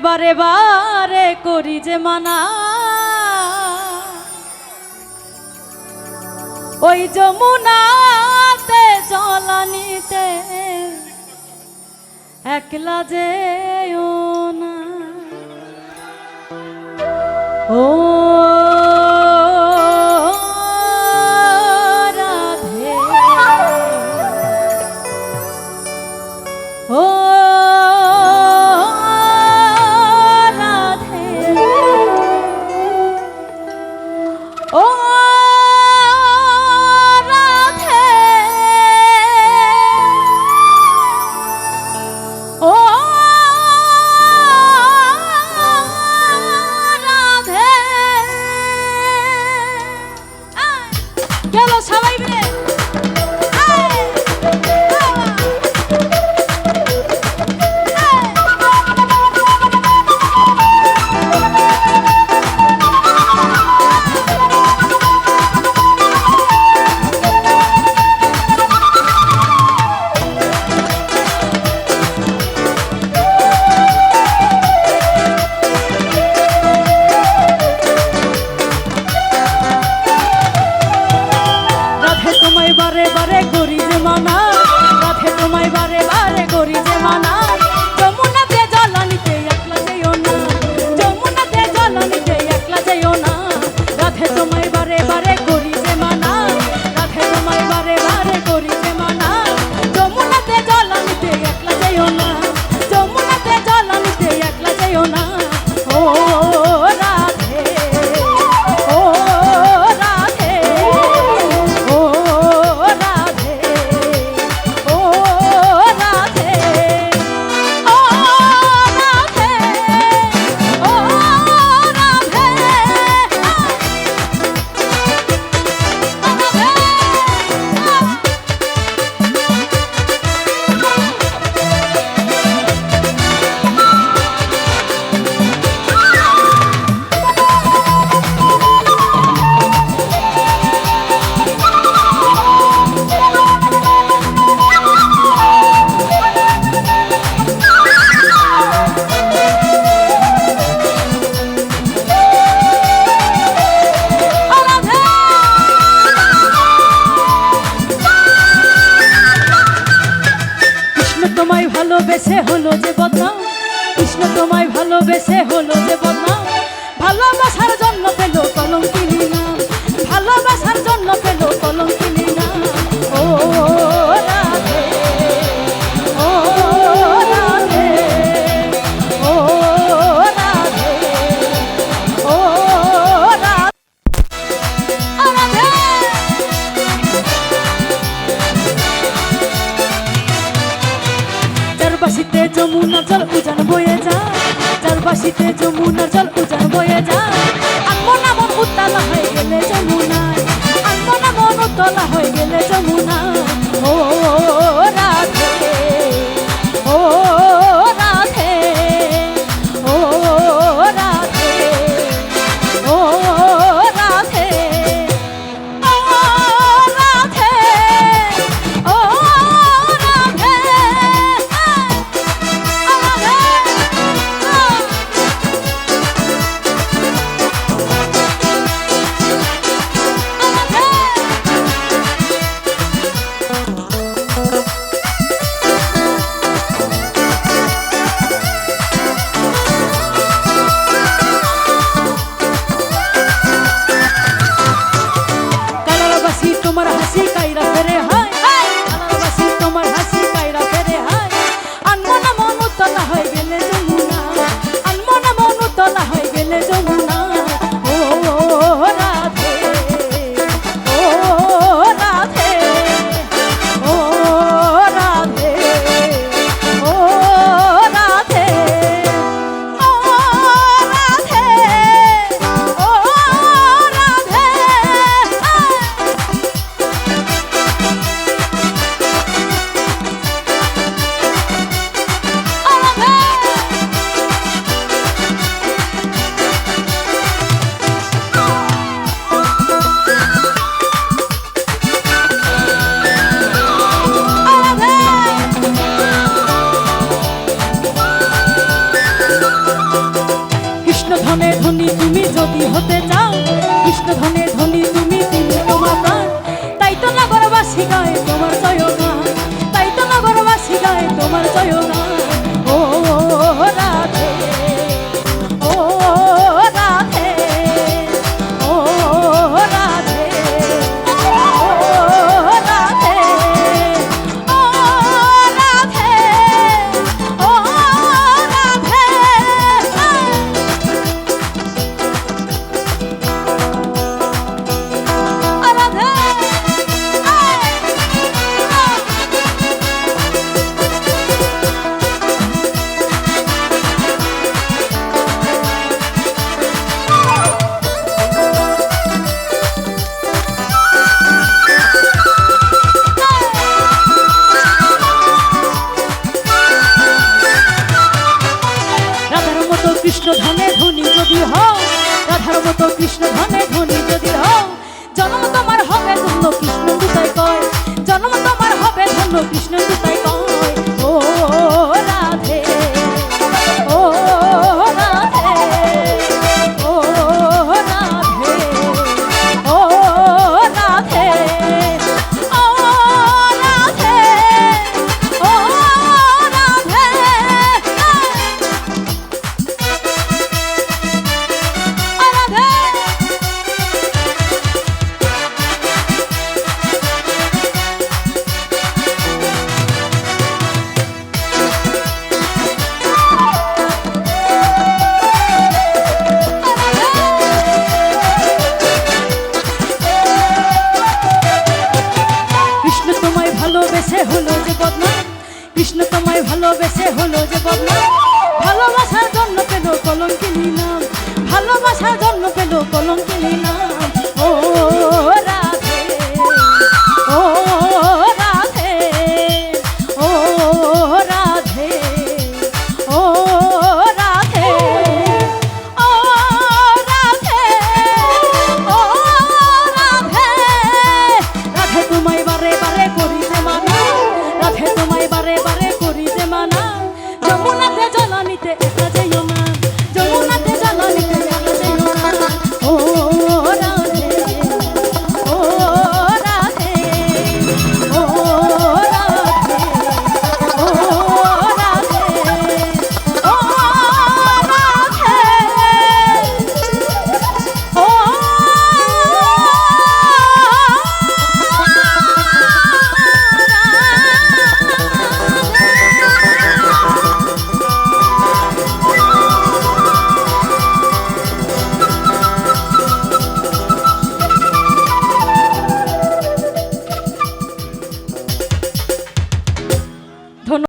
বারে বারে করি যে মানা, ওই যমুনাতে জলানিতে একলা যেও না। ও রাধে, ও রাধে, ও রাধে, ও রাধে। গেল সবাই মিলে বারে বারে করি যে মানা, রাধে তোমায় বারে বারে করি যে মানা। যমুনাতে জলানিতে একলা যেও না, যমুনাতে জলানিতে একলা যেও না। রাধে তোমায় বারে বারে করি যে মানা, রাধে তোমায় বারে বারে করি যে মানা। যমুনাতে জলানিতে একলা যেও না, যমুনাতে জলানিতে একলা যেও না। ও রাধে, ও রাধে, ও রাধে, ও রাধে, ও রাধে, ও রাধে, তোমায় ভালোবেসে হলো যে বদনাম, কৃষ্ণ তোমায় ভালোবেসে হলো যে বদনাম। ভালোবাসার জন্য পেল কলঙ্কিনী নাম, ভালোবাসার জন্য পেল কলঙ্কিনী নাম। ও রাধে, ও রাধে, ও রাধে, ও রাধে, ও রাধে। চারপাশিতে যমুনা জল উজান বয়ে যায়, চারপাশিতে যমুনা জল উজান বয়ে যায়। আনমনা মন উতলা হয়ে গেলে যমুনায়, আনমনা মন উতলা হয়ে গেলে যমুনায়। ও রাধে, ও রাধে, ও রাধে, ও রাধে, ও রাধে, ও রাধে। ধনী তুমি যদি হতে চাও, কৃষ্ণ ধনে ধনী তুমি দিলে তোমার প্রাণ। তাই তো নগরবাসী গায় তোমার জয়গান, তাই তো নগরবাসী গায় তোমার জয়গান। ও রাধে, ও রাধে, ও রাধে, ও রাধে, ও রাধে, ও রাধে। কৃষ্ণ ধনে ধনী যদি হও, রাধার মতো কৃষ্ণ ধনে ধনী যদি হও, জন্ম তোমার হবে ধন্য কৃষ্ণ দুতাই কয়, জন্ম তোমার হবে ধন্য কৃষ্ণ দুতাই কয়। ও রাধে, ও রাধে, ও রাধে, ও রাধে, ও রাধে, ও রাধে। ভালোবেসে হলো যে বদনাম, কৃষ্ণ তোমায় ভালোবেসে হলো যে বদনাম। ভালোবাসার জন্য পেল কলঙ্কিনী নাম, ভালোবাসার জন্য পেল কলঙ্কিনী।